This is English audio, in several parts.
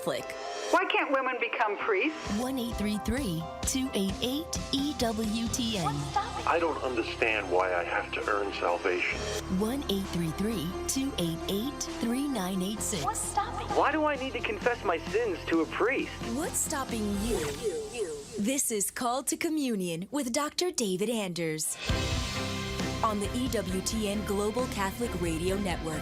Catholic. Why can't women become priests? 1-833-288-EWTN. I don't understand why I have to earn salvation. 1-833-288-3986. What's stopping you? Why do I need to confess my sins to a priest? What's stopping you? This is Called to Communion with Dr. David Anders on the EWTN Global Catholic Radio Network.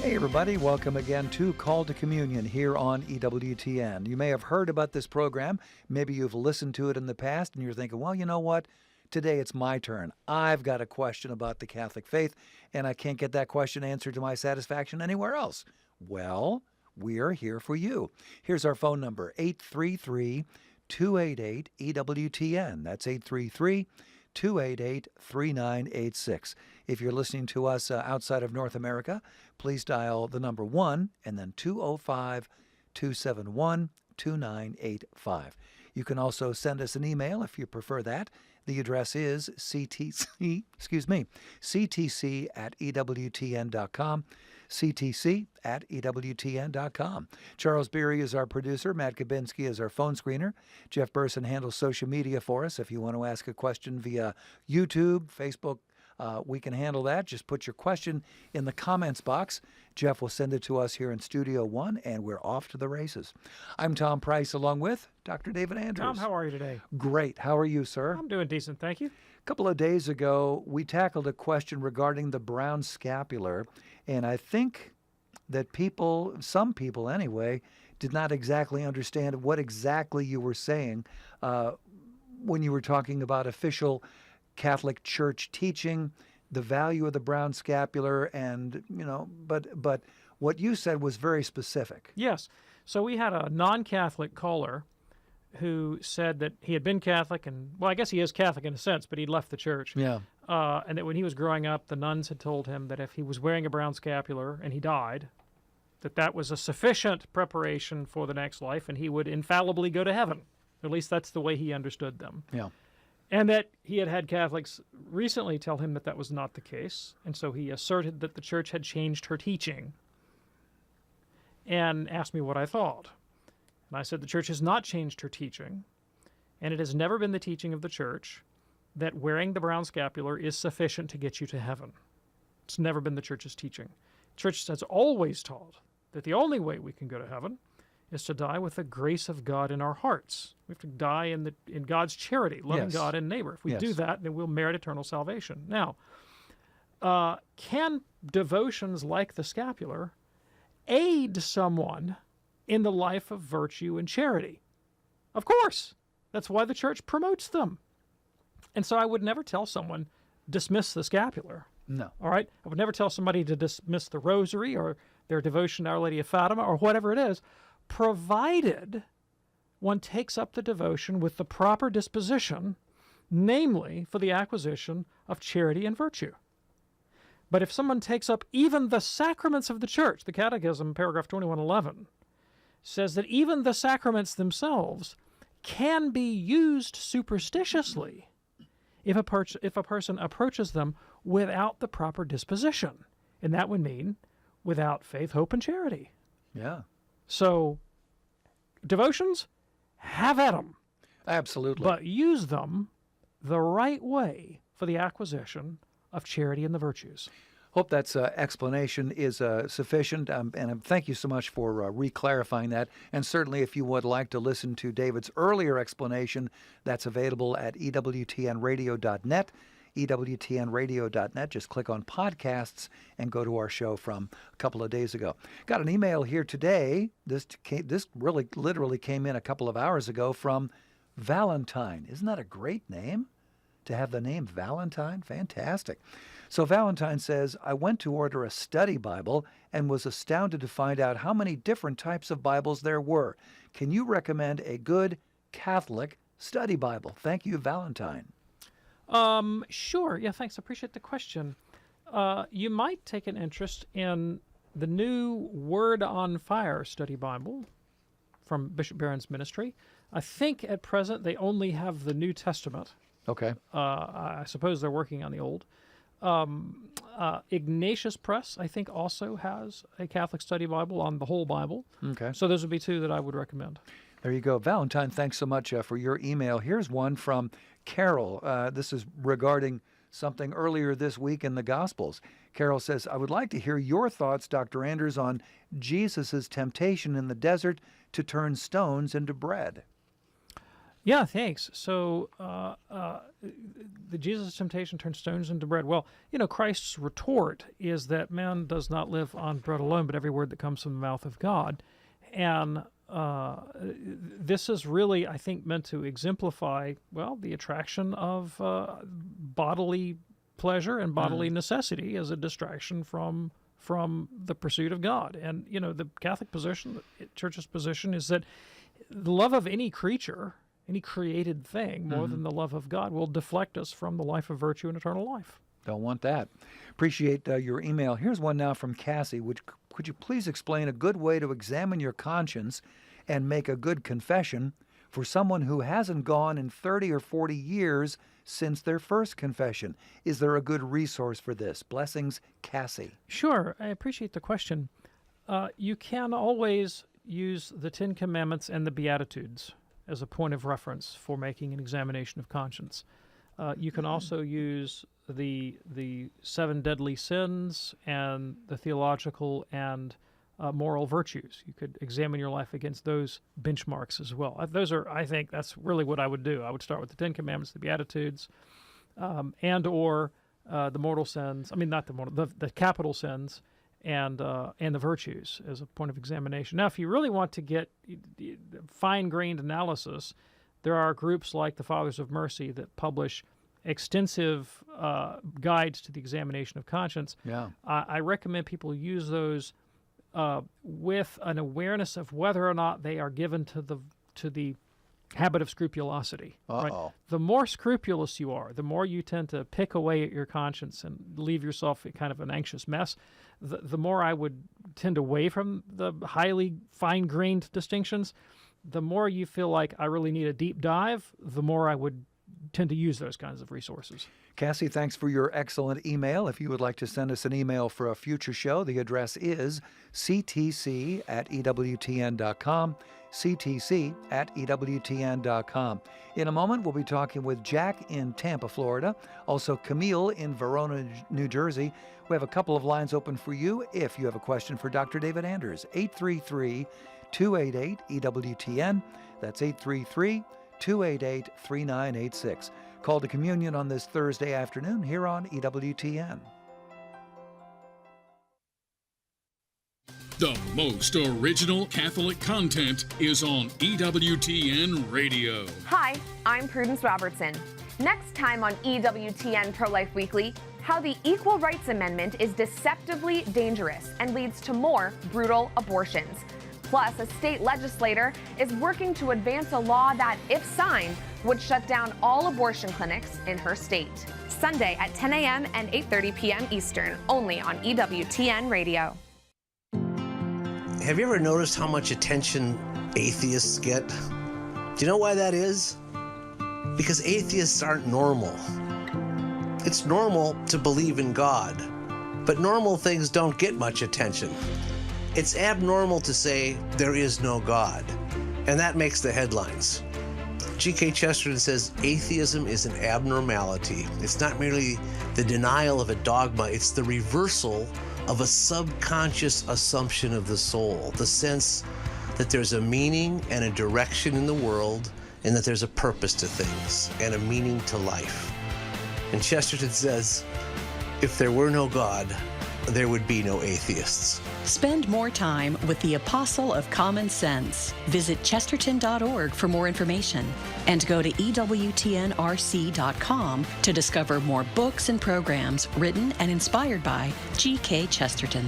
Hey everybody, welcome again to Call to Communion here on EWTN. You may have heard about this program, maybe you've listened to it in the past and you're thinking, well, you know what? Today it's my turn. I've got a question about the Catholic faith and I can't get that question answered to my satisfaction anywhere else. Well, we are here for you. Here's our phone number, 833-288-EWTN. That's 833-288-3986. If you're listening to us outside of North America, please dial the number 1 and then 205-271-2985. You can also send us an email if you prefer that. The address is ctc@ewtn.com, ctc@ewtn.com. Charles Beery is our producer. Matt Kabinski is our phone screener. Jeff Burson handles social media for us. If you want to ask a question via YouTube, Facebook, we can handle that. Just put your question in the comments box. Jeff will send it to us here in Studio One, and we're off to the races. I'm Tom Price, along with Dr. David Andrews. Tom, how are you today? Great. How are you, sir? I'm doing decent, thank you. A couple of days ago, we tackled a question regarding the brown scapular, and I think that some people anyway, did not exactly understand what exactly you were saying when you were talking about official Catholic Church teaching, the value of the brown scapular, and, but what you said was very specific. Yes. So we had a non-Catholic caller who said that he had been Catholic, and, well, I guess he is Catholic in a sense, but he'd left the church. Yeah. And that when he was growing up, the nuns had told him that if he was wearing a brown scapular and he died, that was a sufficient preparation for the next life, and he would infallibly go to heaven. At least that's the way he understood them. Yeah. And that he had Catholics recently tell him that was not the case. And so he asserted that the church had changed her teaching and asked me what I thought. And I said the church has not changed her teaching, and it has never been the teaching of the church that wearing the brown scapular is sufficient to get you to heaven. It's never been the church's teaching. The church has always taught that the only way we can go to heaven is to die with the grace of God in our hearts. We have to die in God's charity, loving God and neighbor. If we do that, then we'll merit eternal salvation. Now, can devotions like the scapular aid someone in the life of virtue and charity? Of course. That's why the church promotes them. And so I would never tell someone, dismiss the scapular. No. All right? I would never tell somebody to dismiss the rosary or their devotion to Our Lady of Fatima or whatever it is, provided one takes up the devotion with the proper disposition, namely for the acquisition of charity and virtue. But if someone takes up even the sacraments of the church, the Catechism, paragraph 2111, says that even the sacraments themselves can be used superstitiously if a person approaches them without the proper disposition. And that would mean without faith, hope, and charity. Yeah. So, devotions, have at them. Absolutely. But use them the right way for the acquisition of charity and the virtues. Hope that explanation is sufficient, and thank you so much for re-clarifying that. And certainly if you would like to listen to David's earlier explanation, that's available at EWTNradio.net. EWTNradio.net. Just click on podcasts and go to our show from a couple of days ago. Got an email here today. This really literally came in a couple of hours ago from Valentine. Isn't that a great name? To have the name Valentine? Fantastic. So Valentine says, I went to order a study Bible and was astounded to find out how many different types of Bibles there were. Can you recommend a good Catholic study Bible? Thank you, Valentine. Sure. Yeah, thanks. I appreciate the question. You might take an interest in the new Word on Fire study Bible from Bishop Barron's ministry. I think at present they only have the New Testament. Okay. I suppose they're working on the Old. Ignatius Press, I think, also has a Catholic Study Bible on the whole Bible. Okay. So those would be two that I would recommend. There you go. Valentine, thanks so much for your email. Here's one from Carol. This is regarding something earlier this week in the Gospels. Carol says, I would like to hear your thoughts, Dr. Anders, on Jesus' temptation in the desert to turn stones into bread. Yeah, thanks. So the Jesus' temptation turns stones into bread. Well, Christ's retort is that man does not live on bread alone, but every word that comes from the mouth of God. And this is really, I think, meant to exemplify, the attraction of bodily pleasure and bodily necessity as a distraction from the pursuit of God. And, the Catholic position, the Church's position, is that the love of any creature, any created thing, more than the love of God, will deflect us from the life of virtue and eternal life. Don't want that. Appreciate your email. Here's one now from Cassie. Could you please explain a good way to examine your conscience and make a good confession for someone who hasn't gone in 30 or 40 years since their first confession? Is there a good resource for this? Blessings, Cassie. Sure. I appreciate the question. You can always use the Ten Commandments and the Beatitudes as a point of reference for making an examination of conscience. You can also use the seven deadly sins and the theological and moral virtues. You could examine your life against those benchmarks as well. I think that's really what I would do. I would start with the Ten Commandments, the Beatitudes, and or the mortal sins. I mean, not the capital sins, and the virtues as a point of examination. Now, if you really want to get fine-grained analysis, there are groups like the Fathers of Mercy that publish extensive guides to the examination of conscience. Yeah. I recommend people use those with an awareness of whether or not they are given to the habit of scrupulosity. Right? The more scrupulous you are, the more you tend to pick away at your conscience and leave yourself in kind of an anxious mess. The more I would tend away from the highly fine-grained distinctions. The more you feel like I really need a deep dive, the more I would tend to use those kinds of resources. Cassie, thanks for your excellent email. If you would like to send us an email for a future show, the address is ctc@ewtn.com, ctc@ewtn.com. In a moment, we'll be talking with Jack in Tampa, Florida, also Camille in Verona, New Jersey. We have a couple of lines open for you if you have a question for Dr. David Anders. 833-288-EWTN. That's 833-288-3986. Call to communion on this Thursday afternoon here on EWTN. The most original Catholic content is on EWTN Radio. Hi, I'm Prudence Robertson. Next time on EWTN Pro-Life Weekly, how the Equal Rights Amendment is deceptively dangerous and leads to more brutal abortions. Plus, a state legislator is working to advance a law that, if signed, would shut down all abortion clinics in her state. Sunday at 10 a.m. and 8:30 p.m. Eastern, only on EWTN Radio. Have you ever noticed how much attention atheists get? Do you know why that is? Because atheists aren't normal. It's normal to believe in God, but normal things don't get much attention. It's abnormal to say there is no God, and that makes the headlines. G.K. Chesterton says atheism is an abnormality. It's not merely the denial of a dogma, it's the reversal of a subconscious assumption of the soul, the sense that there's a meaning and a direction in the world, and that there's a purpose to things and a meaning to life. And Chesterton says, if there were no God, there would be no atheists. Spend more time with the Apostle of Common Sense. Visit chesterton.org for more information and go to EWTNRC.com to discover more books and programs written and inspired by G.K. Chesterton.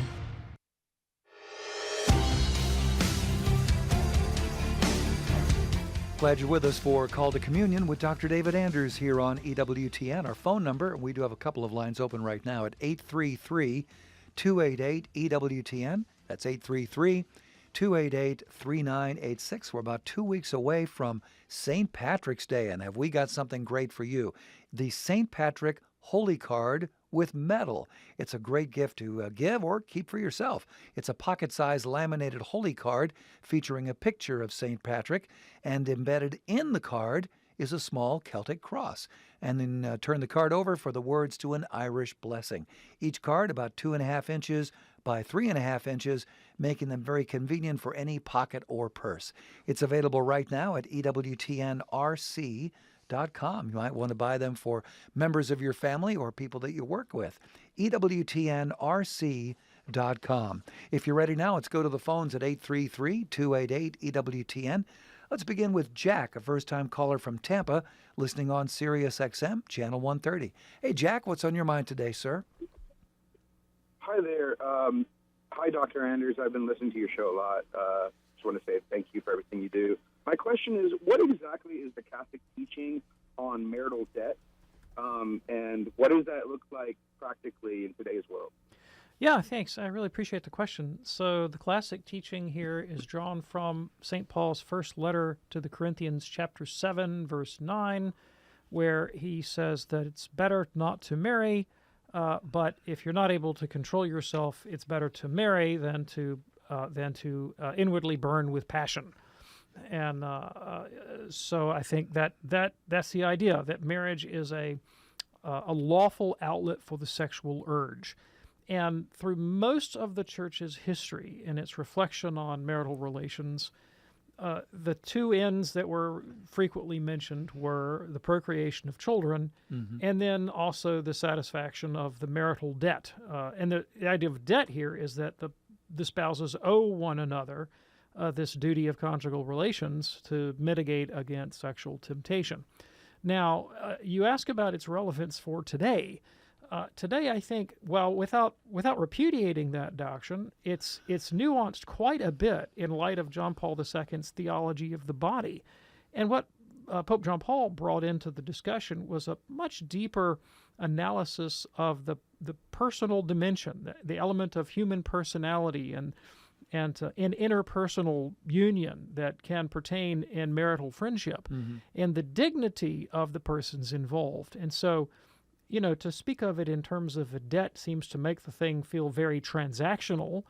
Glad you're with us for Call to Communion with Dr. David Anders here on EWTN. Our phone number, we do have a couple of lines open right now at 833-288-EWTN. That's 833-288-3986. We're about 2 weeks away from St. Patrick's Day, and have we got something great for you. The St. Patrick Holy Card with metal. It's a great gift to give or keep for yourself. It's a pocket-sized laminated holy card featuring a picture of St. Patrick, and embedded in the card is a small Celtic cross. And then turn the card over for the words to an Irish blessing. Each card about 2.5 inches by 3.5 inches, making them very convenient for any pocket or purse. It's available right now at EWTNRC.com. You might want to buy them for members of your family or people that you work with. EWTNRC.com. If you're ready now, let's go to the phones at 833-288-EWTN. Let's begin with Jack, a first-time caller from Tampa, listening on Sirius XM, Channel 130. Hey, Jack, what's on your mind today, sir? Hi there. Hi, Dr. Anders. I've been listening to your show a lot. Just want to say thank you for everything you do. My question is, what exactly is the Catholic teaching on marital debt, and what does that look like practically in today's world? Yeah, thanks. I really appreciate the question. So the classic teaching here is drawn from St. Paul's first letter to the Corinthians, chapter 7, verse 9, where he says that it's better not to marry, but if you're not able to control yourself, it's better to marry than to inwardly burn with passion. And so I think that's the idea, that marriage is a lawful outlet for the sexual urge. And through most of the Church's history and its reflection on marital relations, the two ends that were frequently mentioned were the procreation of children, and then also the satisfaction of the marital debt. And the idea of debt here is that the spouses owe one another this duty of conjugal relations to mitigate against sexual temptation. Now, you ask about its relevance for today. Today, I think, well, without repudiating that doctrine, it's nuanced quite a bit in light of John Paul II's theology of the body. And what Pope John Paul brought into the discussion was a much deeper analysis of the personal dimension, the element of human personality and an interpersonal union that can pertain in marital friendship, and the dignity of the persons involved. And so, to speak of it in terms of a debt seems to make the thing feel very transactional,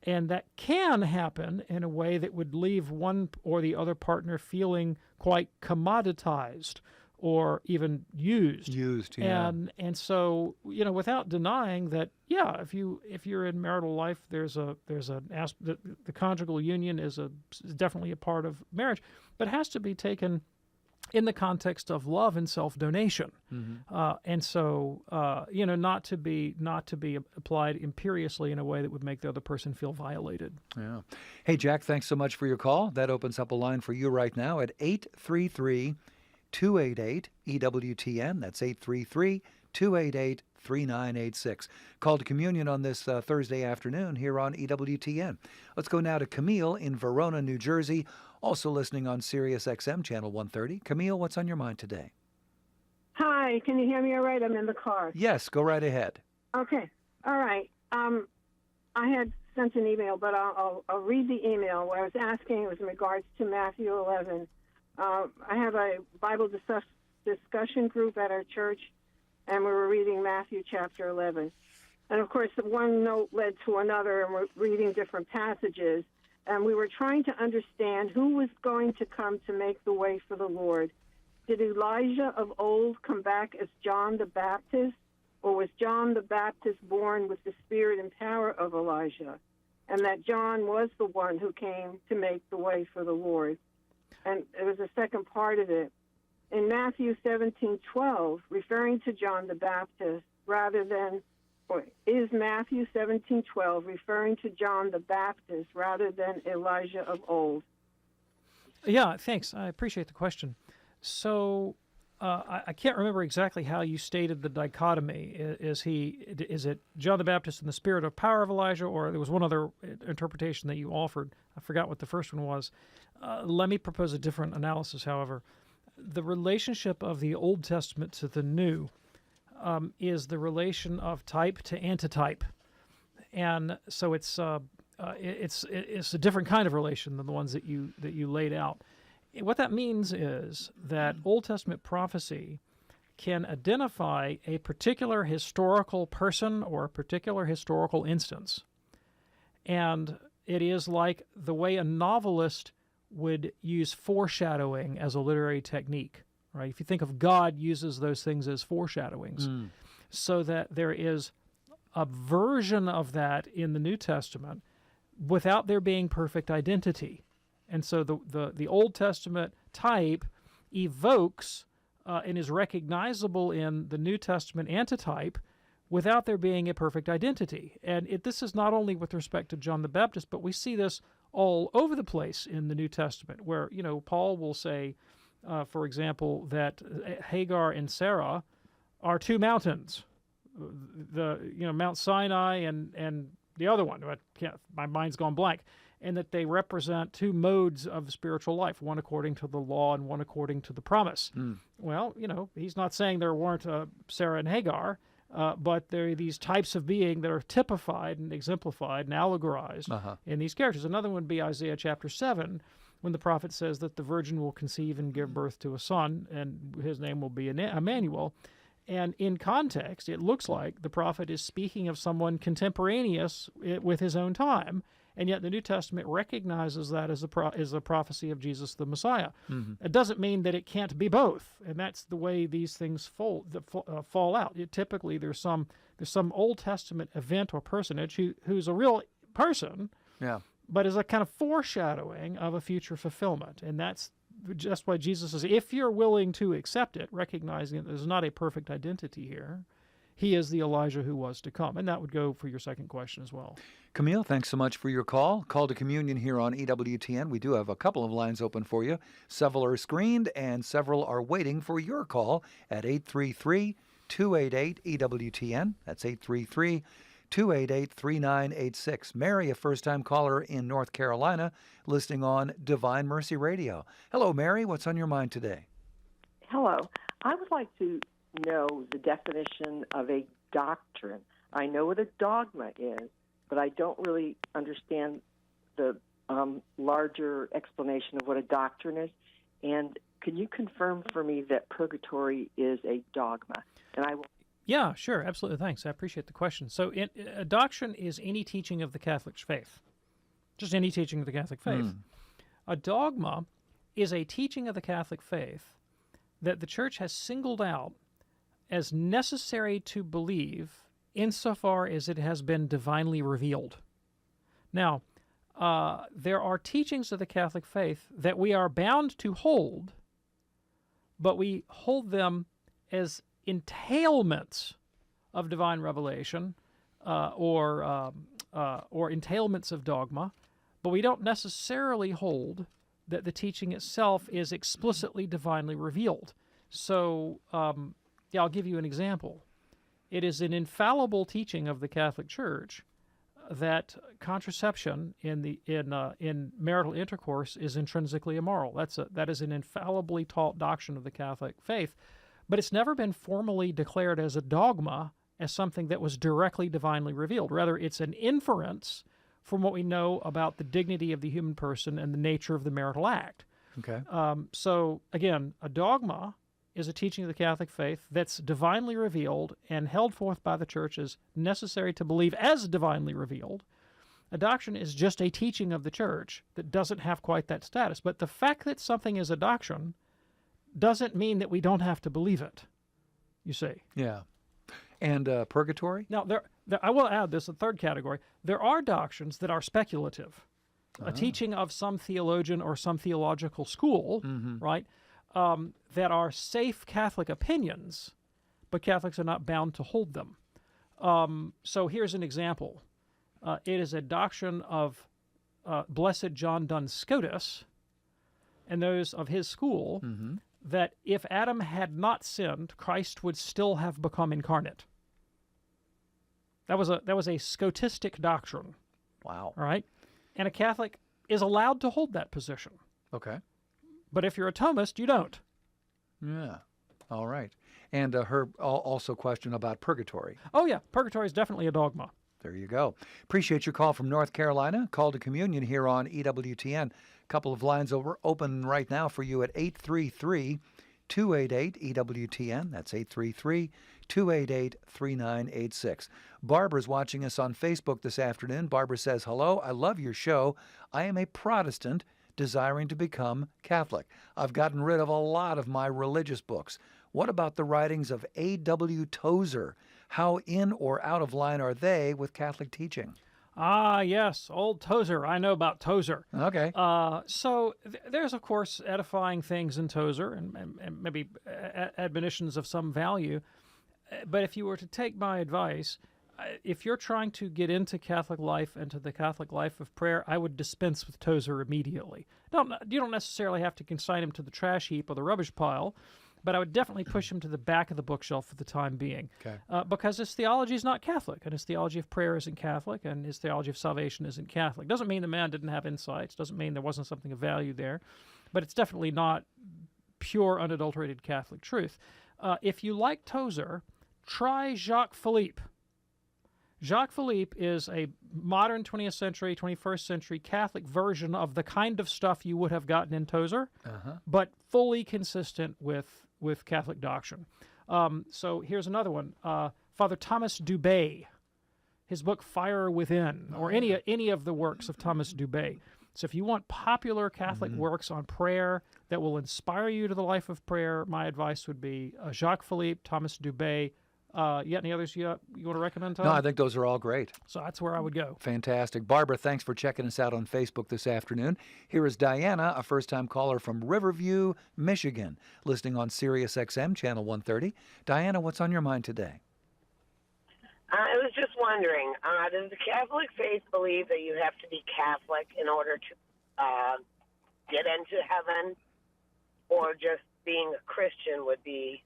and that can happen in a way that would leave one or the other partner feeling quite commoditized or even used. Yeah. And so, without denying that, yeah, if you're in marital life, the conjugal union is definitely a part of marriage, but has to be taken in the context of love and self-donation, and so not to be applied imperiously in a way that would make the other person feel violated. Yeah. Hey, Jack, thanks so much for your call. That opens up a line for you right now at 833-288-EWTN. That's 833-288-3986. Call to communion on this Thursday afternoon here on EWTN. Let's go now to Camille in Verona, New Jersey, also listening on Sirius XM, Channel 130. Camille, what's on your mind today? Hi, can you hear me all right? I'm in the car. Yes, go right ahead. Okay, all right. I had sent an email, but I'll read the email. What I was asking was in regards to Matthew 11. I have a Bible discussion group at our church, and we were reading Matthew chapter 11. And, of course, one note led to another, and we're reading different passages. And we were trying to understand who was going to come to make the way for the Lord. Did Elijah of old come back as John the Baptist, or was John the Baptist born with the spirit and power of Elijah, and that John was the one who came to make the way for the Lord? And there was a second part of it. In Matthew 17:12, referring to John the Baptist rather than, or is Matthew 17:12 referring to John the Baptist rather than Elijah of old? Yeah, thanks. I appreciate the question. So I can't remember exactly how you stated the dichotomy. Is it John the Baptist in the spirit of power of Elijah, or there was one other interpretation that you offered? I forgot what the first one was. Let me propose a different analysis, however. The relationship of the Old Testament to the New is the relation of type to antitype, and so it's a different kind of relation than the ones that you laid out. What that means is that Old Testament prophecy can identify a particular historical person or a particular historical instance. And it is like the way a novelist would use foreshadowing as a literary technique, right? If you think of God uses those things as foreshadowings, so that there is a version of that in the New Testament without there being perfect identity. And so the Old Testament type evokes and is recognizable in the New Testament antitype without there being a perfect identity. And this is not only with respect to John the Baptist, but we see this all over the place in the New Testament, where, Paul will say, for example, that Hagar and Sarah are two mountains, Mount Sinai and the other one. My mind's gone blank. And that they represent two modes of spiritual life, one according to the law and one according to the promise. Well, he's not saying there weren't Sarah and Hagar, but there are these types of being that are typified and exemplified and allegorized in these characters. Another one would be Isaiah chapter 7, when the prophet says that the virgin will conceive and give birth to a son, and his name will be Emmanuel. And in context, it looks like the prophet is speaking of someone contemporaneous with his own time, and yet the New Testament recognizes that as a prophecy of Jesus the Messiah. It doesn't mean that it can't be both, and that's the way these things fall out. Typically, there's some Old Testament event or personage who's a real person, but is a kind of foreshadowing of a future fulfillment, and that's just why Jesus says, if you're willing to accept it, recognizing that there's not a perfect identity here, he is the Elijah who was to come. And that would go for your second question as well. Camille, thanks so much for your call. Call to Communion here on EWTN. We do have a couple of lines open for you. Several are screened, and several are waiting for your call at 833-288-EWTN. That's 833-288-3986. Mary, a first-time caller in North Carolina, listening on Divine Mercy Radio. Hello, Mary. What's on your mind today? Hello. I would like to know the definition of a doctrine. I know what a dogma is, but I don't really understand the larger explanation of what a doctrine is. And can you confirm for me that purgatory is a dogma? And I will. Yeah, sure. Absolutely. Thanks. I appreciate the question. So a doctrine is any teaching of the Catholic faith, just any teaching of the Catholic faith. A dogma is a teaching of the Catholic faith that the Church has singled out as necessary to believe insofar as it has been divinely revealed. Now, there are teachings of the Catholic faith that we are bound to hold, but we hold them as entailments of divine revelation or entailments of dogma, but we don't necessarily hold that the teaching itself is explicitly divinely revealed. So, I'll give you an example. It is an infallible teaching of the Catholic Church that contraception in marital intercourse is intrinsically immoral. That is an infallibly taught doctrine of the Catholic faith, but it's never been formally declared as a dogma, as something that was directly divinely revealed. Rather, it's an inference from what we know about the dignity of the human person and the nature of the marital act. Okay. So, again, a dogma is a teaching of the Catholic faith that's divinely revealed and held forth by the Church as necessary to believe as divinely revealed. A doctrine is just a teaching of the Church that doesn't have quite that status. But the fact that something is a doctrine doesn't mean that we don't have to believe it, you see. Yeah. And purgatory? Now, I will add this, a third category. There are doctrines that are speculative. A teaching of some theologian or some theological school, right, that are safe Catholic opinions, but Catholics are not bound to hold them. So here's an example. It is a doctrine of Blessed John Duns Scotus and those of his school that if Adam had not sinned, Christ would still have become incarnate. That was a Scotistic doctrine. Wow. All right? And a Catholic is allowed to hold that position. Okay. But if you're a Thomist, you don't. Yeah. All right. And her also question about purgatory. Oh, yeah. Purgatory is definitely a dogma. There you go. Appreciate your call from North Carolina. Call to Communion here on EWTN. A couple of lines open right now for you at 833-288-EWTN. That's 833-288-3986. Barbara's watching us on Facebook this afternoon. Barbara says, hello, I love your show. I am a Protestant desiring to become Catholic. I've gotten rid of a lot of my religious books. What about the writings of A.W. Tozer? How in or out of line are they with Catholic teaching? Ah, yes, old Tozer. I know about Tozer. Okay. So there's, of course, edifying things in Tozer and maybe admonitions of some value. But if you were to take my advice, if you're trying to get into Catholic life and to the Catholic life of prayer, I would dispense with Tozer immediately. You don't necessarily have to consign him to the trash heap or the rubbish pile, but I would definitely push him to the back of the bookshelf for the time being. Okay. Because his theology is not Catholic, and his theology of prayer isn't Catholic, and his theology of salvation isn't Catholic. Doesn't mean the man didn't have insights, doesn't mean there wasn't something of value there, but it's definitely not pure, unadulterated Catholic truth. If you like Tozer, try Jacques Philippe. Jacques Philippe is a modern 20th century, 21st century Catholic version of the kind of stuff you would have gotten in Tozer, but fully consistent with Catholic doctrine. So here's another one. Father Thomas Dubay, his book Fire Within, or any of the works of Thomas Dubay. So if you want popular Catholic works on prayer that will inspire you to the life of prayer, my advice would be Jacques Philippe, Thomas Dubay. Yet any others you want to recommend, Tom? No, I think those are all great. So that's where I would go. Fantastic. Barbara, thanks for checking us out on Facebook this afternoon. Here is Diana, a first-time caller from Riverview, Michigan, listening on Sirius XM, Channel 130. Diana, what's on your mind today? I was just wondering, does the Catholic faith believe that you have to be Catholic in order to get into heaven, or just being a Christian would be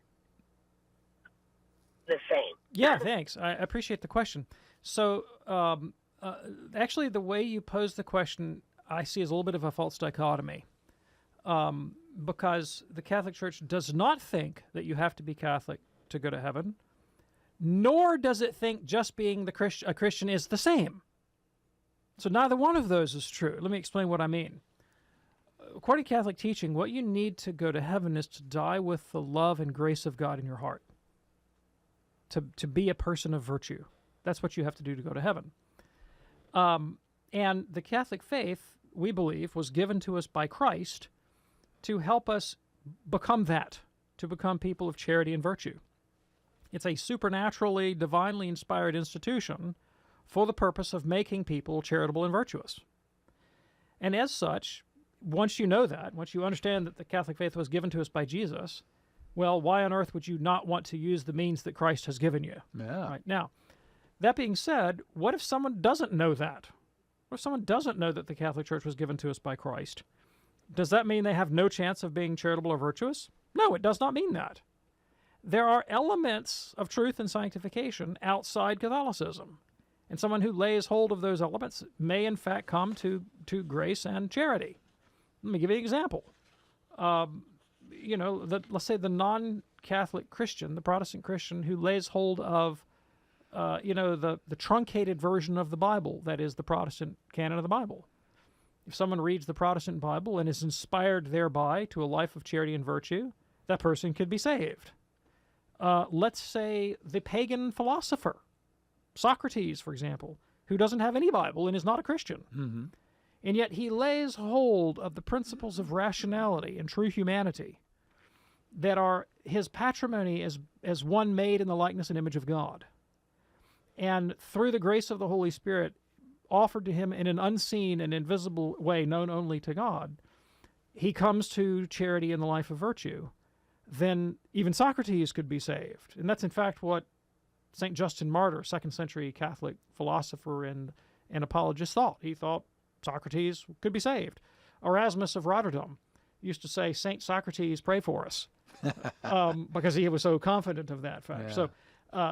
the same? Yeah, thanks. I appreciate the question. So actually, the way you pose the question, I see as a little bit of a false dichotomy, because the Catholic Church does not think that you have to be Catholic to go to heaven, nor does it think just being a Christian is the same. So neither one of those is true. Let me explain what I mean. According to Catholic teaching, what you need to go to heaven is to die with the love and grace of God in your heart. To be a person of virtue. That's what you have to do to go to heaven. And the Catholic faith, we believe, was given to us by Christ to help us become that, to become people of charity and virtue. It's a supernaturally, divinely inspired institution for the purpose of making people charitable and virtuous. And as such, once you know that, once you understand that the Catholic faith was given to us by Jesus, well, why on earth would you not want to use the means that Christ has given you? Yeah. Right. Now, that being said, what if someone doesn't know that? What if someone doesn't know that the Catholic Church was given to us by Christ? Does that mean they have no chance of being charitable or virtuous? No, it does not mean that. There are elements of truth and sanctification outside Catholicism, and someone who lays hold of those elements may in fact come to grace and charity. Let me give you an example. Let's say the non-Catholic Christian, the Protestant Christian, who lays hold of, the truncated version of the Bible, that is the Protestant canon of the Bible. If someone reads the Protestant Bible and is inspired thereby to a life of charity and virtue, that person could be saved. Let's say the pagan philosopher, Socrates, for example, who doesn't have any Bible and is not a Christian. Mm-hmm. And yet he lays hold of the principles of rationality and true humanity that are his patrimony as one made in the likeness and image of God. And through the grace of the Holy Spirit offered to him in an unseen and invisible way known only to God, he comes to charity and the life of virtue. Then even Socrates could be saved. And that's in fact what St. Justin Martyr, 2nd century Catholic philosopher and apologist, thought. He thought Socrates could be saved. Erasmus of Rotterdam used to say, St. Socrates, pray for us, because he was so confident of that fact. Yeah. So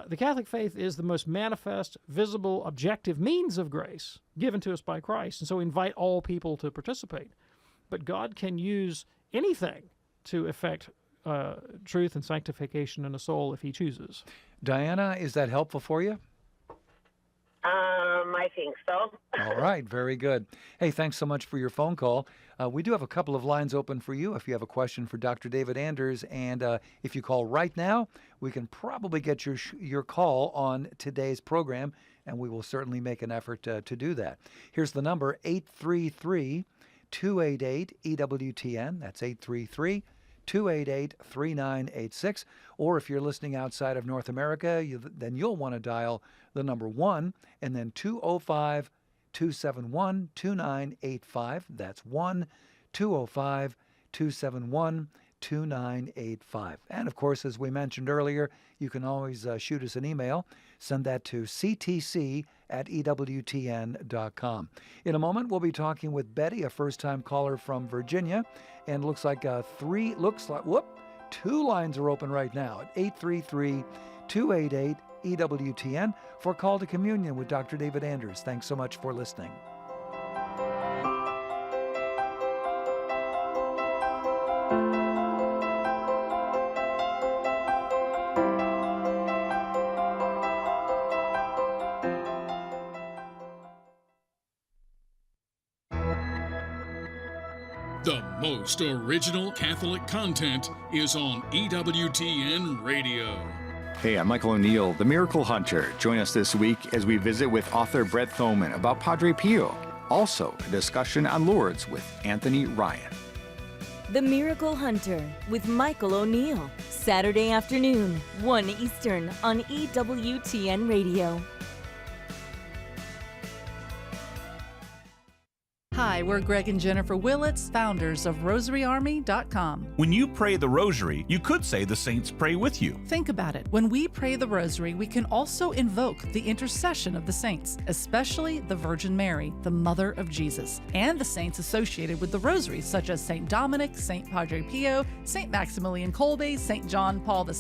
the Catholic faith is the most manifest, visible, objective means of grace given to us by Christ, and so we invite all people to participate. But God can use anything to effect truth and sanctification in a soul if he chooses. Diana, is that helpful for you? I think so. All right, very good. Hey, thanks so much for your phone call. We do have a couple of lines open for you if you have a question for Dr. David Anders, and if you call right now, we can probably get your call on today's program, and we will certainly make an effort to do that. Here's the number, 833-288-EWTN. That's 833-288-3986. Or if you're listening outside of North America, then you'll want to dial the number 1 and then 205-271-2985. That's 1-205-271-2985. And of course, as we mentioned earlier, you can always shoot us an email. Send that to ctc@ewtn.com. In a moment, we'll be talking with Betty, a first-time caller from Virginia. And looks like two lines are open right now at 833-288-EWTN for Call to Communion with Dr. David Anders. Thanks so much for listening. The most original Catholic content is on EWTN Radio. Hey, I'm Michael O'Neill, the Miracle Hunter. Join us this week as we visit with author Brett Thoman about Padre Pio. Also, a discussion on Lourdes with Anthony Ryan. The Miracle Hunter with Michael O'Neill. Saturday afternoon, 1 Eastern on EWTN Radio. Hi, we're Greg and Jennifer Willits, founders of rosaryarmy.com. When you pray the rosary, you could say the saints pray with you. Think about it. When we pray the rosary, we can also invoke the intercession of the saints, especially the Virgin Mary, the mother of Jesus, and the saints associated with the rosary, such as St. Dominic, St. Padre Pio, St. Maximilian Kolbe, St. John Paul II,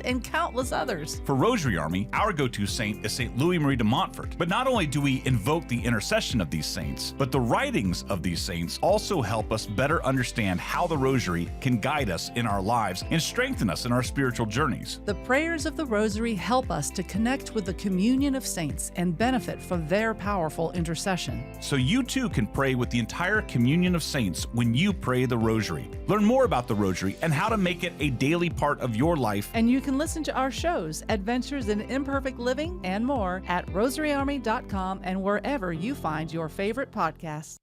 and countless others. For Rosary Army, our go-to saint is St. Louis Marie de Montfort. But not only do we invoke the intercession of these saints, but the writings of these saints also help us better understand how the rosary can guide us in our lives and strengthen us in our spiritual journeys. The prayers of the rosary help us to connect with the communion of saints and benefit from their powerful intercession. So you too can pray with the entire communion of saints when you pray the rosary. Learn more about the rosary and how to make it a daily part of your life. And you can listen to our shows, Adventures in Imperfect Living, and more at rosaryarmy.com and wherever you find your favorite podcasts.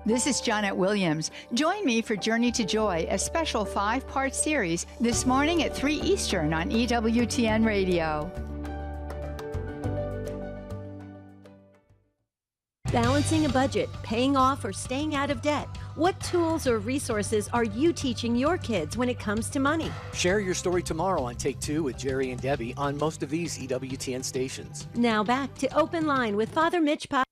This is Janet Williams. Join me for Journey to Joy, a special 5-part series this morning at 3 Eastern on EWTN Radio. Balancing a budget, paying off, or staying out of debt. What tools or resources are you teaching your kids when it comes to money? Share your story tomorrow on Take 2 with Jerry and Debbie on most of these EWTN stations. Now back to Open Line with Father Mitch Pop.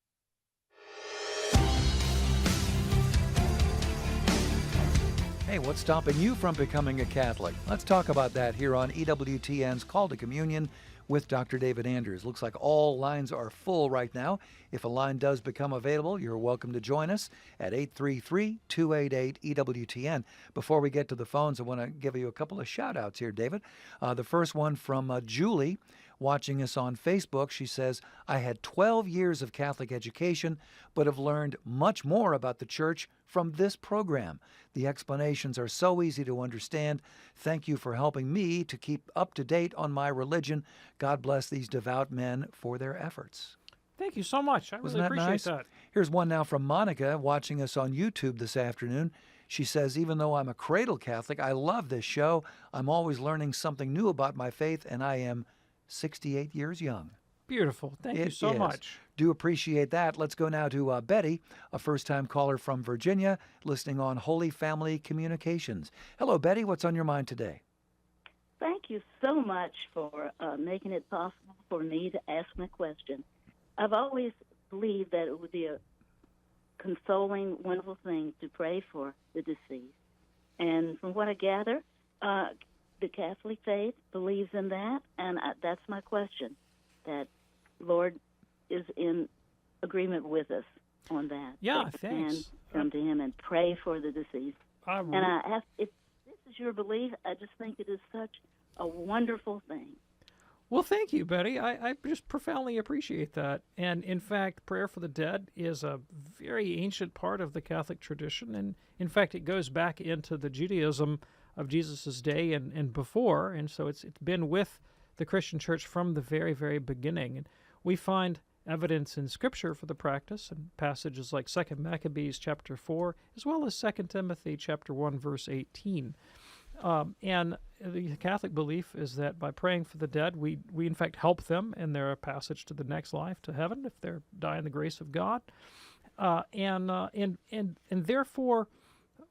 Hey, what's stopping you from becoming a Catholic? Let's talk about that here on EWTN's Call to Communion with Dr. David Anders. Looks like all lines are full right now. If a line does become available, you're welcome to join us at 833-288-EWTN. Before we get to the phones, I want to give you a couple of shout-outs here, David. The first one from Julie, watching us on Facebook. She says, I had 12 years of Catholic education, but have learned much more about the Church from this program. The explanations are so easy to understand. Thank you for helping me to keep up to date on my religion. God bless these devout men for their efforts. Thank you so much. I really appreciate that. Here's one now from Monica, watching us on YouTube this afternoon. She says, even though I'm a cradle Catholic, I love this show. I'm always learning something new about my faith, and I am 68 years young. Beautiful. Thank you so much. Do appreciate that. Let's go now to Betty, a first-time caller from Virginia, listening on Holy Family Communications. Hello, Betty. What's on your mind today? Thank you so much for making it possible for me to ask my question. I've always believed that it would be a consoling, wonderful thing to pray for the deceased. And from what I gather, the Catholic faith believes in that, and that's my question, that Lord is in agreement with us on that. Yeah, that thanks. And come to him and pray for the deceased. And I ask, if this is your belief, I just think it is such a wonderful thing. Well, thank you, Betty. I just profoundly appreciate that. And in fact, prayer for the dead is a very ancient part of the Catholic tradition. And in fact, it goes back into the Judaism of Jesus' day and before. And so it's been with the Christian church from the very, very beginning. And we find evidence in Scripture for the practice and passages like 2 Maccabees chapter 4, as well as 2 Timothy chapter 1, verse 18. And the Catholic belief is that by praying for the dead, we in fact help them in their passage to the next life, to heaven, if they're die in the grace of God, and therefore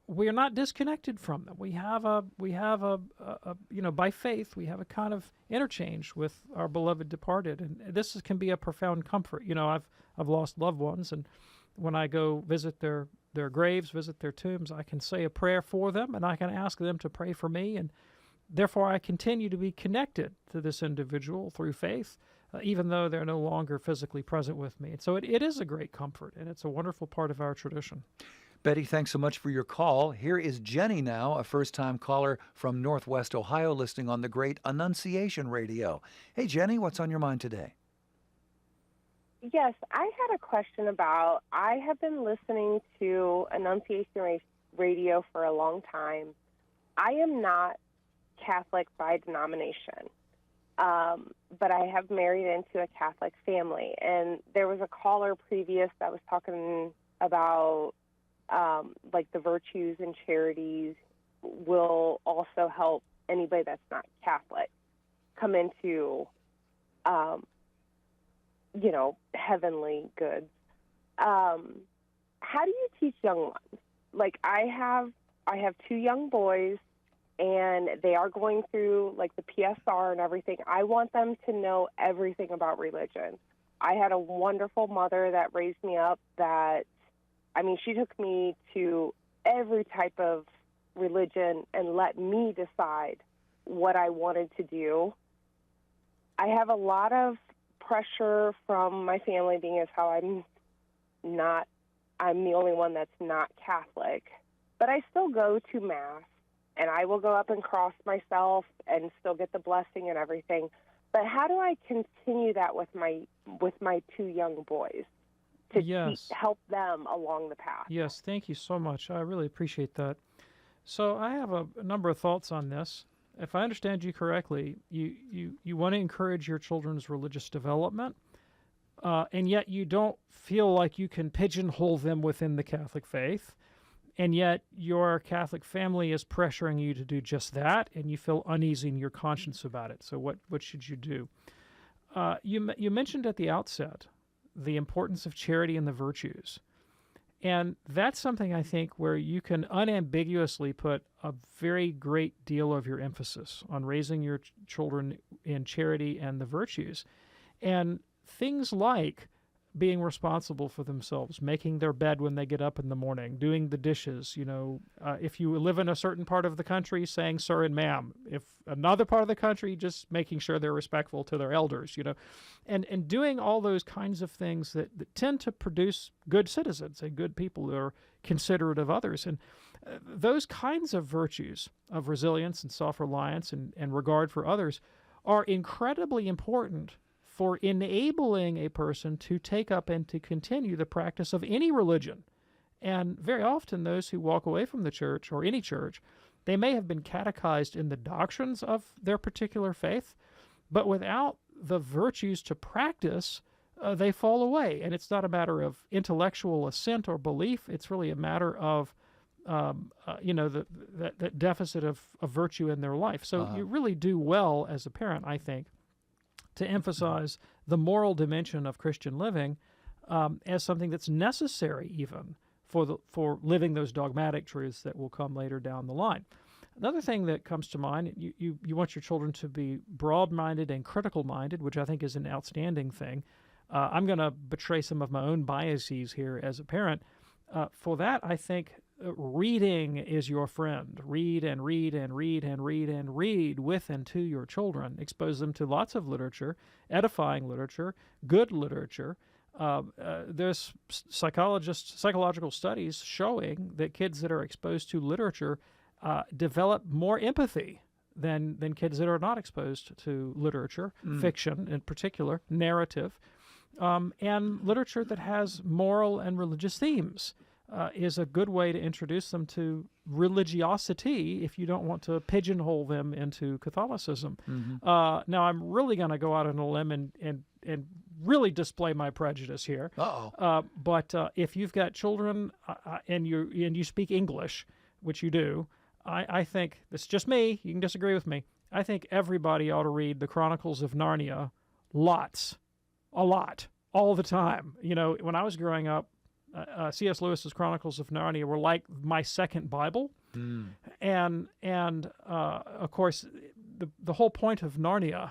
we are not disconnected from them. We have a by faith we have a kind of interchange with our beloved departed, and this can be a profound comfort. I've lost loved ones, and when I go visit their graves, visit their tombs, I can say a prayer for them, and I can ask them to pray for me, and therefore I continue to be connected to this individual through faith, even though they're no longer physically present with me. And so it is a great comfort, and it's a wonderful part of our tradition. Betty, thanks so much for your call. Here is Jenny now, a first-time caller from Northwest Ohio, listening on the great Annunciation Radio. Hey, Jenny, what's on your mind today? Yes, I had a question about, I have been listening to Annunciation Radio for a long time. I am not Catholic by denomination, but I have married into a Catholic family. And there was a caller previous that was talking about like the virtues and charities will also help anybody that's not Catholic come into heavenly goods. How do you teach young ones? Like I have 2 young boys, and they are going through like the PSR and everything. I want them to know everything about religion. I had a wonderful mother that raised me up she took me to every type of religion and let me decide what I wanted to do. I have a lot of pressure from my family, being as how I'm the only one that's not Catholic, but I still go to Mass, and I will go up and cross myself and still get the blessing and everything. But how do I continue that with my 2 young boys to help them along the path? Yes, thank you so much. I really appreciate that. So I have a number of thoughts on this. If I understand you correctly, you want to encourage your children's religious development, and yet you don't feel like you can pigeonhole them within the Catholic faith, and yet your Catholic family is pressuring you to do just that, and you feel uneasy in your conscience about it. So what should you do? You mentioned at the outset the importance of charity and the virtues. And that's something I think where you can unambiguously put a very great deal of your emphasis on raising your children in charity and the virtues. And things like being responsible for themselves, making their bed when they get up in the morning, doing the dishes, if you live in a certain part of the country, saying sir and ma'am. If another part of the country, just making sure they're respectful to their elders, and doing all those kinds of things that tend to produce good citizens and good people who are considerate of others. And those kinds of virtues of resilience and self-reliance and regard for others are incredibly important for enabling a person to take up and to continue the practice of any religion. And very often those who walk away from the church or any church, they may have been catechized in the doctrines of their particular faith, but without the virtues to practice, they fall away. And it's not a matter of intellectual assent or belief. It's really a matter of, that deficit of virtue in their life. So you really do well as a parent, I think, to emphasize the moral dimension of Christian living as something that's necessary even for living those dogmatic truths that will come later down the line. Another thing that comes to mind, you want your children to be broad-minded and critical-minded, which I think is an outstanding thing. I'm going to betray some of my own biases here as a parent. For that, I think reading is your friend. Read and read and read and read and read with and to your children. Expose them to lots of literature, edifying literature, good literature. There's psychological studies showing that kids that are exposed to literature develop more empathy than kids that are not exposed to literature, fiction in particular, narrative, and literature that has moral and religious themes. Is a good way to introduce them to religiosity if you don't want to pigeonhole them into Catholicism. Now, I'm really going to go out on a limb and really display my prejudice here. But if you've got children and you speak English, which you do, I think, it's just me, you can disagree with me, I think everybody ought to read the Chronicles of Narnia a lot, all the time. You know, when I was growing up, C.S. Lewis's Chronicles of Narnia were like my second Bible, and of course, the whole point of Narnia,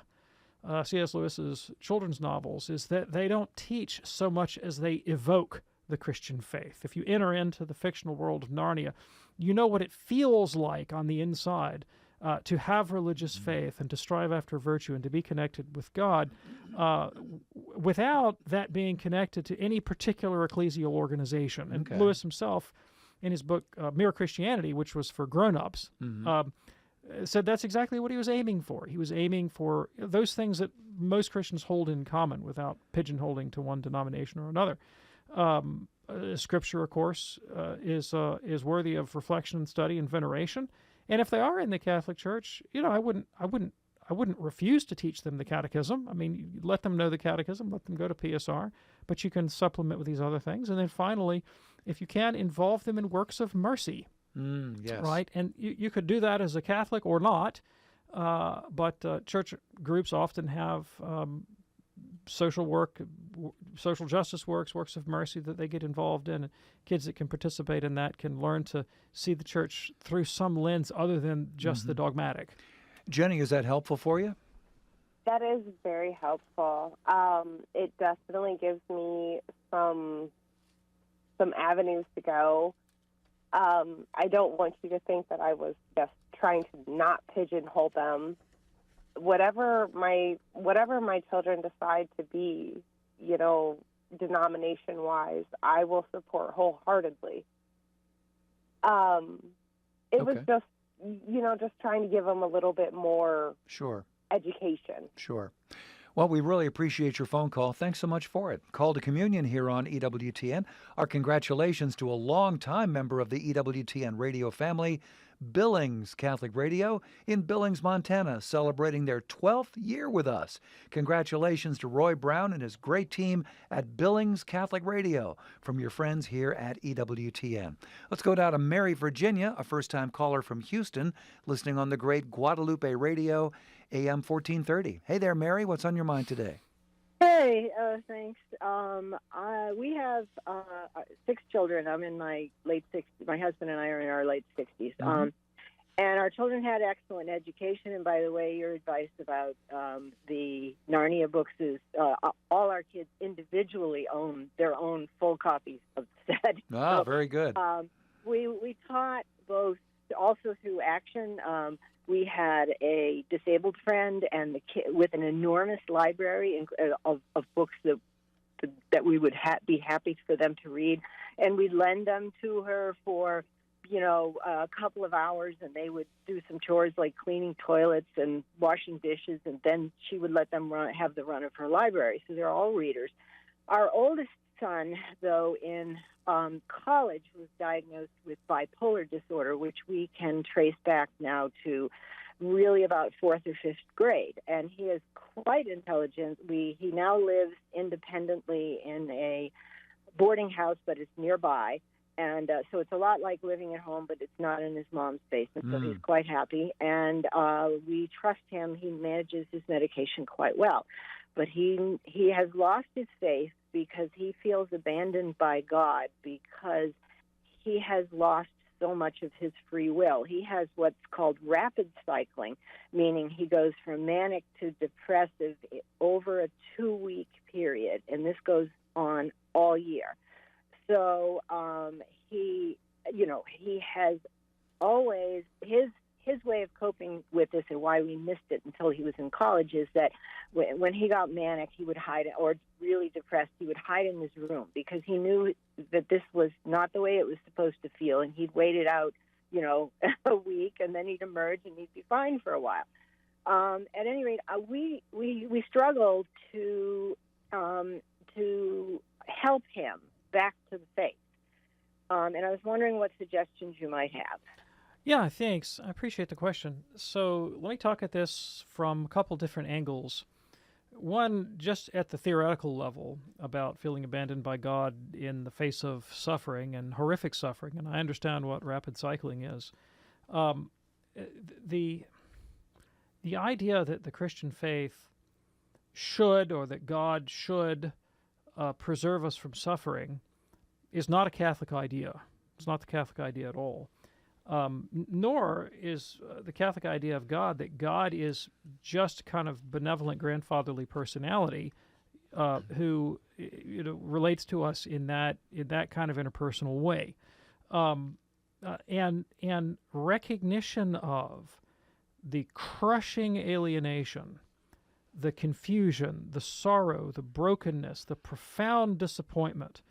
C.S. Lewis's children's novels, is that they don't teach so much as they evoke the Christian faith. If you enter into the fictional world of Narnia, you know what it feels like on the inside to have religious faith and to strive after virtue and to be connected with God without that being connected to any particular ecclesial organization. And Lewis himself, in his book Mere Christianity, which was for grown-ups, said that's exactly what he was aiming for. He was aiming for those things that most Christians hold in common without pigeonholing to one denomination or another. Scripture, of course, is worthy of reflection and study and veneration. And if they are in the Catholic Church, you know, I wouldn't refuse to teach them the Catechism. I mean, you let them know the Catechism, let them go to PSR, but you can supplement with these other things. And then finally, if you can, involve them in works of mercy. Yes. Right? And you could do that as a Catholic or not, but church groups often have social work, social justice works of mercy that they get involved in. And kids that can participate in that can learn to see the church through some lens other than just the dogmatic. Jenny, is that helpful for you? That is very helpful. It definitely gives me some avenues to go. I don't want you to think that I was just trying to not pigeonhole them. Whatever my children decide to be, you know, denomination-wise, I will support wholeheartedly. It was just, you know, just trying to give them a little bit more education. Sure. Well, we really appreciate your phone call. Thanks so much for it. Call to Communion here on EWTN. Our congratulations to a longtime member of the EWTN radio family, Billings Catholic Radio in Billings, Montana, celebrating their 12th year with us. Congratulations to Roy Brown and his great team at Billings Catholic Radio from your friends here at EWTN. Let's go down to Mary, Virginia, a first-time caller from Houston, listening on the great Guadalupe Radio, AM 1430. Hey there, Mary. What's on your mind today? Hey, thanks. We have 6 children. I'm in my late 60s. My husband and I are in our late 60s. And our children had excellent education. And by the way, your advice about the Narnia books is all our kids individually own their own full copies of the set. Ah, very good. We taught both also through action. We had a disabled friend and with an enormous library of books that we would be happy for them to read, and we'd lend them to her for, you know, a couple of hours, and they would do some chores like cleaning toilets and washing dishes, and then she would let them have the run of her library. So they're all readers. Our oldest son, though, in college was diagnosed with bipolar disorder, which we can trace back now to really about 4th or 5th grade. And he is quite intelligent. He now lives independently in a boarding house, but it's nearby. And so it's a lot like living at home, but it's not in his mom's basement, so he's quite happy. And we trust him. He manages his medication quite well. But he has lost his faith because he feels abandoned by God, because he has lost so much of his free will. He has what's called rapid cycling, meaning he goes from manic to depressive over a 2-week period, and this goes on all year. So he has always his way of coping with this, and why we missed it until he was in college, is that when he got manic, he would hide, or really depressed, he would hide in his room because he knew that this was not the way it was supposed to feel, and he'd wait it out a week, and then he'd emerge and he'd be fine for a while. At any rate, we struggled to help him back to the faith. And I was wondering what suggestions you might have. Yeah, thanks. I appreciate the question. So let me talk at this from a couple different angles. One, just at the theoretical level about feeling abandoned by God in the face of suffering and horrific suffering, and I understand what rapid cycling is. The idea that the Christian faith should, or that God should preserve us from suffering is not a Catholic idea. It's not the Catholic idea at all. Nor is the Catholic idea of God that God is just kind of benevolent grandfatherly personality who relates to us in that kind of interpersonal way, and recognition of the crushing alienation, the confusion, the sorrow, the brokenness, the profound disappointment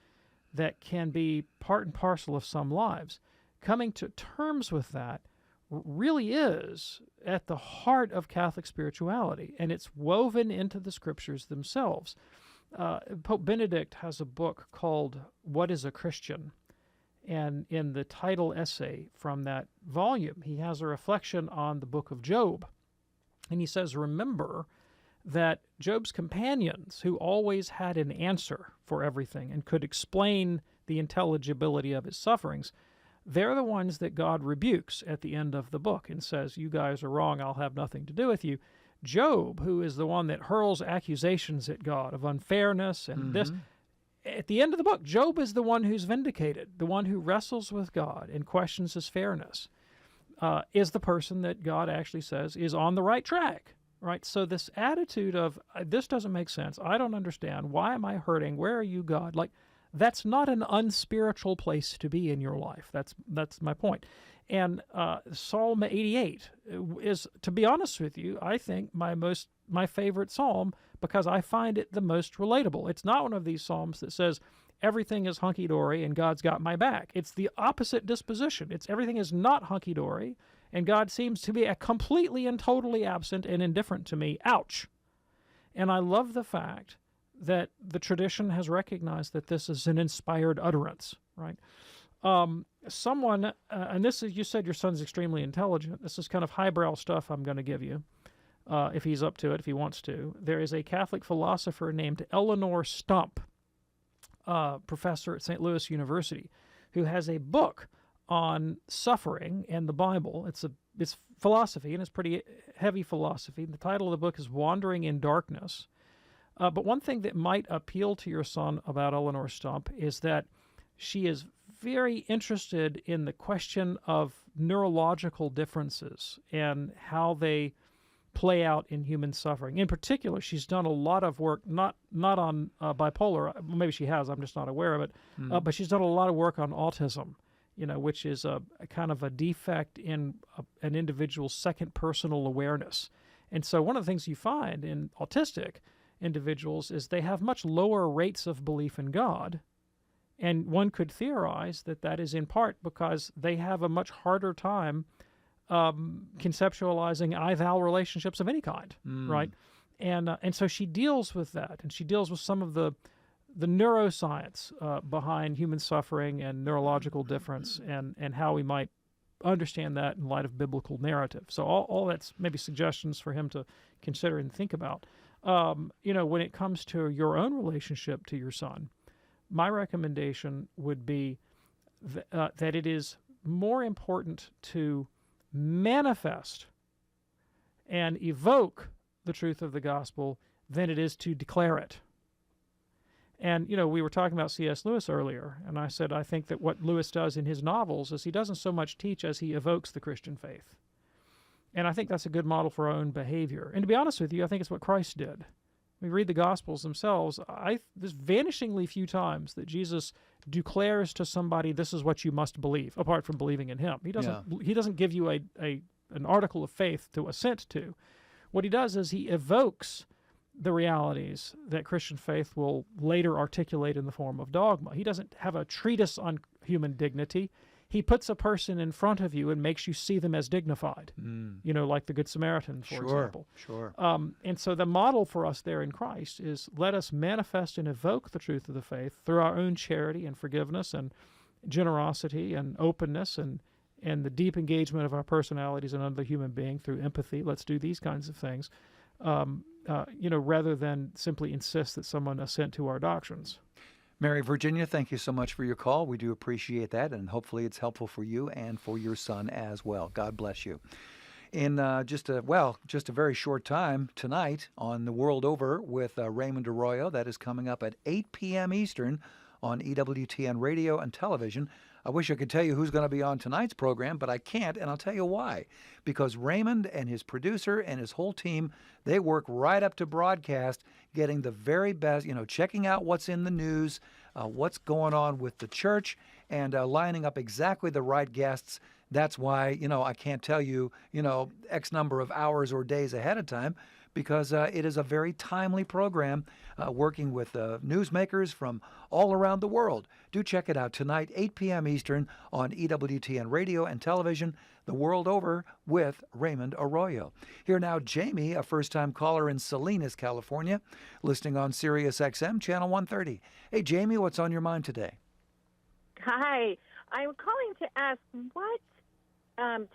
that can be part and parcel of some lives. Coming to terms with that really is at the heart of Catholic spirituality, and it's woven into the scriptures themselves. Pope Benedict has a book called What is a Christian? And in the title essay from that volume, he has a reflection on the book of Job. And he says, remember that Job's companions, who always had an answer for everything and could explain the intelligibility of his sufferings, they're the ones that God rebukes at the end of the book and says, you guys are wrong, I'll have nothing to do with you. Job, who is the one that hurls accusations at God of unfairness and this, at the end of the book, Job is the one who's vindicated, the one who wrestles with God and questions his fairness, is the person that God actually says is on the right track, right? So this attitude of, this doesn't make sense, I don't understand, why am I hurting, where are you, God? Like, that's not an unspiritual place to be in your life. That's my point. And Psalm 88 is, to be honest with you, I think my favorite psalm because I find it the most relatable. It's not one of these psalms that says everything is hunky-dory and God's got my back. It's the opposite disposition. It's everything is not hunky-dory and God seems to be completely and totally absent and indifferent to me. Ouch. And I love the fact that the tradition has recognized that this is an inspired utterance, right? Someone, and this is, you said your son's extremely intelligent. This is kind of highbrow stuff I'm going to give you, if he's up to it, if he wants to. There is a Catholic philosopher named Eleanor Stump, professor at St. Louis University, who has a book on suffering and the Bible. It's philosophy, and it's pretty heavy philosophy. The title of the book is Wandering in Darkness. But one thing that might appeal to your son about Eleanor Stump is that she is very interested in the question of neurological differences and how they play out in human suffering. In particular, she's done a lot of work, not on bipolar, maybe she has, I'm just not aware of it, but she's done a lot of work on autism, which is a kind of a defect in an individual's second personal awareness. And so one of the things you find in autistic individuals is they have much lower rates of belief in God, and one could theorize that that is in part because they have a much harder time conceptualizing I-thou relationships of any kind, right? And so she deals with that, and she deals with some of the neuroscience behind human suffering and neurological difference, and how we might understand that in light of biblical narrative. So all that's maybe suggestions for him to consider and think about. When it comes to your own relationship to your son, my recommendation would be that it is more important to manifest and evoke the truth of the gospel than it is to declare it. And, we were talking about C.S. Lewis earlier, and I said I think that what Lewis does in his novels is he doesn't so much teach as he evokes the Christian faith. And I think that's a good model for our own behavior. And to be honest with you, I think it's what Christ did. We read the Gospels themselves. There's vanishingly few times that Jesus declares to somebody, this is what you must believe, apart from believing in him. He doesn't give you an article of faith to assent to. What he does is he evokes the realities that Christian faith will later articulate in the form of dogma. He doesn't have a treatise on human dignity. he puts a person in front of you and makes you see them as dignified, like the Good Samaritan, for example. Sure. And so the model for us there in Christ is let us manifest and evoke the truth of the faith through our own charity and forgiveness and generosity and openness and the deep engagement of our personalities in another human being through empathy. Let's do these kinds of things, rather than simply insist that someone assent to our doctrines. Mary Virginia, thank you so much for your call. We do appreciate that, and hopefully it's helpful for you and for your son as well. God bless you. In just a very short time tonight on The World Over with Raymond Arroyo, that is coming up at 8 p.m. Eastern on EWTN radio and television. I wish I could tell you who's going to be on tonight's program, but I can't, and I'll tell you why. Because Raymond and his producer and his whole team, they work right up to broadcast, getting the very best, checking out what's in the news, what's going on with the church, and lining up exactly the right guests. That's why, I can't tell you, X number of hours or days ahead of time, because it is a very timely program working with newsmakers from all around the world. Do check it out tonight, 8 p.m. Eastern on EWTN radio and television, The World Over with Raymond Arroyo. Here now, Jamie, a first-time caller in Salinas, California, listening on Sirius XM, Channel 130. Hey, Jamie, what's on your mind today? Hi. I'm calling to ask what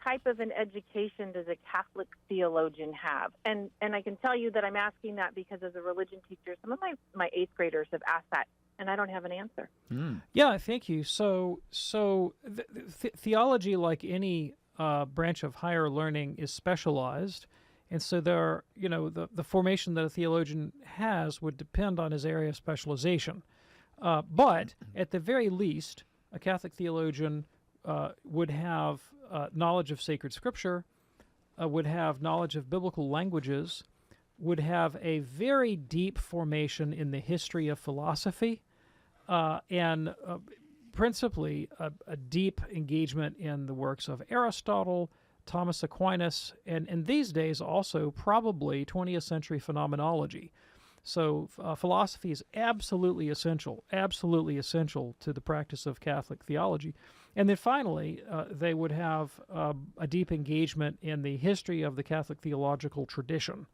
type of an education does a Catholic theologian have? And I can tell you that I'm asking that because as a religion teacher, some of my eighth graders have asked that, and I don't have an answer. Yeah, thank you. So theology, like any branch of higher learning, is specialized. And so there, the formation that a theologian has would depend on his area of specialization. But at the very least, a Catholic theologian would have knowledge of sacred scripture, would have knowledge of biblical languages, would have a very deep formation in the history of philosophy, and principally a deep engagement in the works of Aristotle, Thomas Aquinas, and these days also probably 20th century phenomenology. So philosophy is absolutely essential to the practice of Catholic theology. And then finally, they would have a deep engagement in the history of the Catholic theological tradition.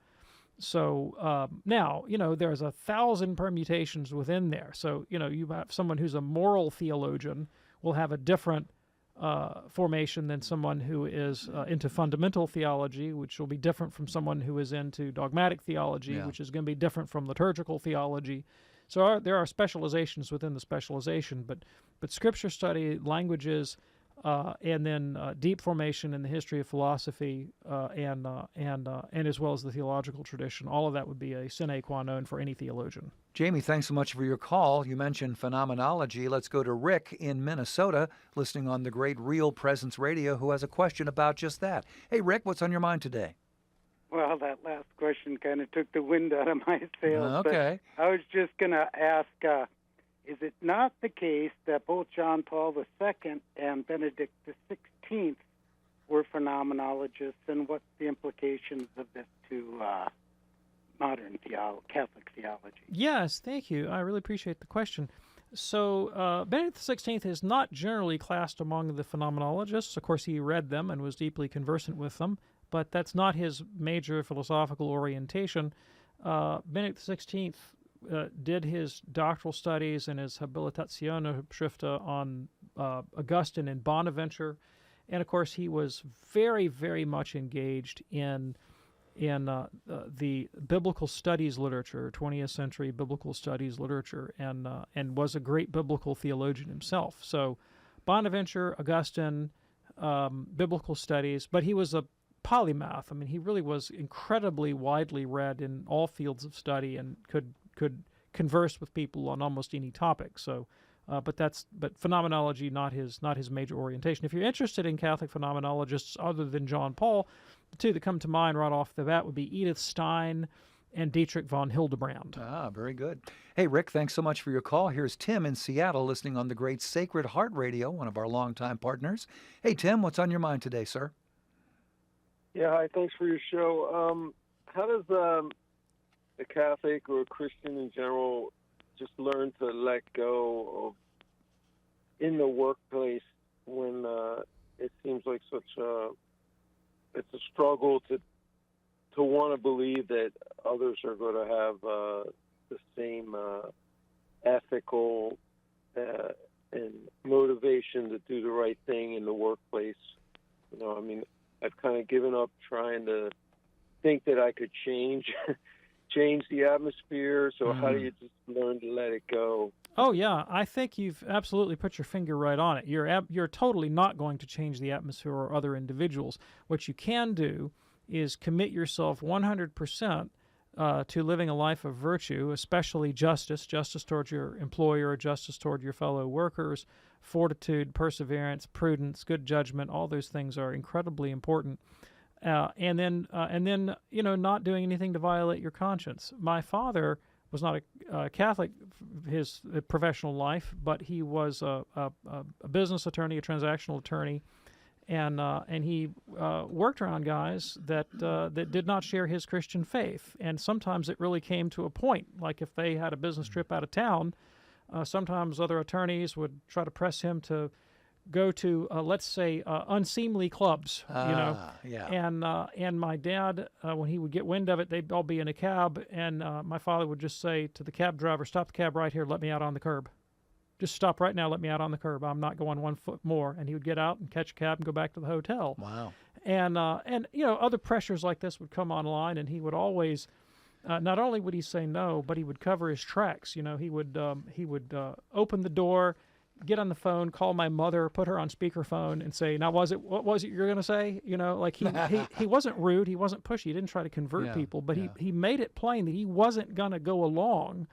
So now, there's 1,000 permutations within there. So, you have someone who's a moral theologian will have a different formation than someone who is into fundamental theology, which will be different from someone who is into dogmatic theology, which is going to be different from liturgical theology. So there are specializations within the specialization, but scripture study, languages, and then deep formation in the history of philosophy, and as well as the theological tradition, all of that would be a sine qua non for any theologian. Jamie, thanks so much for your call. You mentioned phenomenology. Let's go to Rick in Minnesota, listening on the great Real Presence Radio, who has a question about just that. Hey, Rick, what's on your mind today? Well, that last question kind of took the wind out of my sails. Okay. But I was just going to ask, is it not the case that both John Paul II and Benedict XVI were phenomenologists, and what's the implications of this to modern Catholic theology? Yes, thank you. I really appreciate the question. So Benedict XVI is not generally classed among the phenomenologists. Of course, he read them and was deeply conversant with them, but that's not his major philosophical orientation. Benedict XVI did his doctoral studies and his Habilitatione Schriften on Augustine and Bonaventure, and of course he was very, very much engaged in the biblical studies literature, 20th century biblical studies literature, and was a great biblical theologian himself. So Bonaventure, Augustine, biblical studies, but he was a polymath. I mean, he really was incredibly widely read in all fields of study and could converse with people on almost any topic. So, but phenomenology not his major orientation. If you're interested in Catholic phenomenologists other than John Paul, the two that come to mind right off the bat would be Edith Stein and Dietrich von Hildebrand. Ah, very good. Hey, Rick, thanks so much for your call. Here's Tim in Seattle, listening on the great Sacred Heart Radio, one of our longtime partners. Hey, Tim, what's on your mind today, sir? Yeah, hi, thanks for your show. How does a Catholic or a Christian in general just learn to let go of, in the workplace, when it seems like it's a struggle to want to believe that others are going to have the same ethical and motivation to do the right thing in the workplace. I mean, I've kind of given up trying to think that I could change the atmosphere. So how do you just learn to let it go? Oh yeah, I think you've absolutely put your finger right on it. You're totally not going to change the atmosphere or other individuals. What you can do is commit yourself 100% to living a life of virtue, especially justice towards your employer, justice toward your fellow workers, fortitude, perseverance, prudence, good judgment. All those things are incredibly important. And then not doing anything to violate your conscience. My father was not a Catholic his professional life, but he was a business attorney, a transactional attorney, and he worked around guys that did not share his Christian faith. And sometimes it really came to a point, like if they had a business trip out of town, sometimes other attorneys would try to press him to go to, let's say, unseemly clubs, And my dad, when he would get wind of it, they'd all be in a cab, and my father would just say to the cab driver, "Stop the cab right here, let me out on the curb. Just stop right now, let me out on the curb. I'm not going 1 foot more." And he would get out and catch a cab and go back to the hotel. Wow. And other pressures like this would come online, and he would always, not only would he say no, but he would cover his tracks. He would open the door, get on the phone, call my mother, put her on speakerphone, and say, "Now, what was it you're going to say?" Like he wasn't rude, he wasn't pushy, he didn't try to convert people, but he made it plain that he wasn't going to go along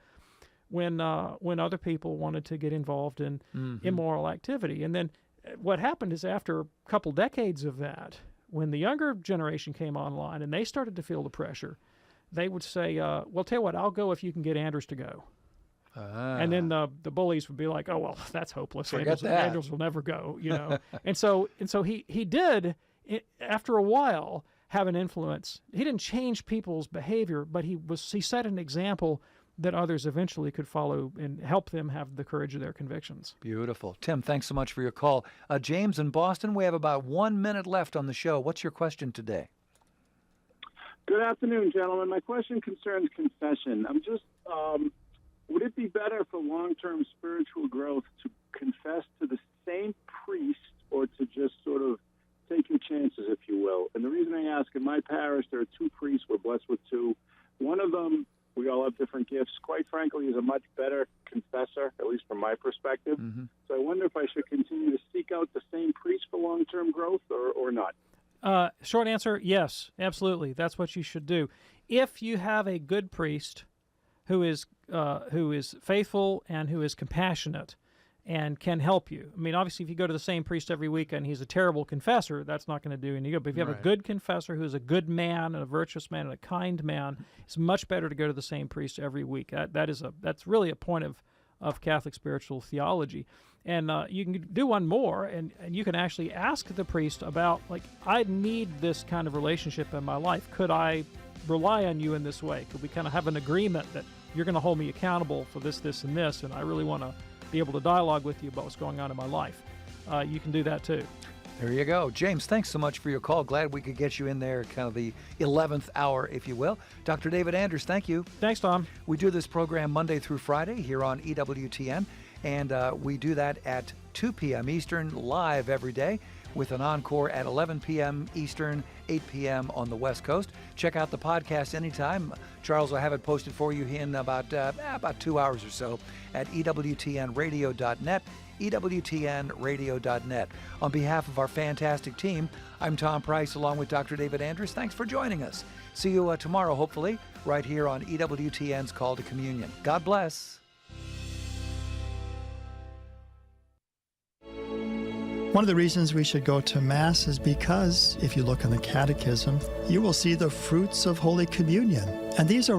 when other people wanted to get involved in immoral activity. And then what happened is, after a couple decades of that, when the younger generation came online and they started to feel the pressure, they would say, "Well, tell you what, I'll go if you can get Anders to go." And then the bullies would be like, "Oh, well, that's hopeless. Anders will never go," and so he did, after a while, have an influence. He didn't change people's behavior, but he set an example that others eventually could follow and help them have the courage of their convictions. Beautiful. Tim, thanks so much for your call. James in Boston, we have about 1 minute left on the show. What's your question today? Good afternoon, gentlemen. My question concerns confession. I'm just, would it be better for long-term spiritual growth to confess to the same priest, or to just sort of take your chances, if you will? And the reason I ask, in my parish, there are 2 priests. We're blessed with 2. One of them, we all have different gifts, quite frankly, is a much better confessor, at least from my perspective. So I wonder if I should continue to seek out the same priest for long-term growth or not. Short answer, yes, absolutely. That's what you should do. If you have a good priest who is faithful and who is compassionate and can help you. I mean, obviously, if you go to the same priest every week and he's a terrible confessor, that's not going to do any good. But if you have a good confessor who's a good man and a virtuous man and a kind man, it's much better to go to the same priest every week. That's really a point of Catholic spiritual theology. And you can do one more, and you can actually ask the priest about, like, I need this kind of relationship in my life. Could I rely on you in this way? Could we kind of have an agreement that you're going to hold me accountable for this, this, and this, and I really want to be able to dialogue with you about what's going on in my life? You can do that too. There you go. James, thanks so much for your call. Glad we could get you in there, kind of the 11th hour, if you will. Dr. David Anders, thank you. Thanks, Tom. We do this program Monday through Friday here on EWTN, and we do that at 2 p.m. Eastern, live every day, with an encore at 11 p.m. Eastern, 8 p.m. on the West Coast. Check out the podcast anytime. Charles will have it posted for you in about 2 hours or so at EWTNradio.net, EWTNradio.net. On behalf of our fantastic team, I'm Tom Price along with Dr. David Anders. Thanks for joining us. See you tomorrow, hopefully, right here on EWTN's Call to Communion. God bless. One of the reasons we should go to Mass is because, if you look in the Catechism, you will see the fruits of Holy Communion. And these are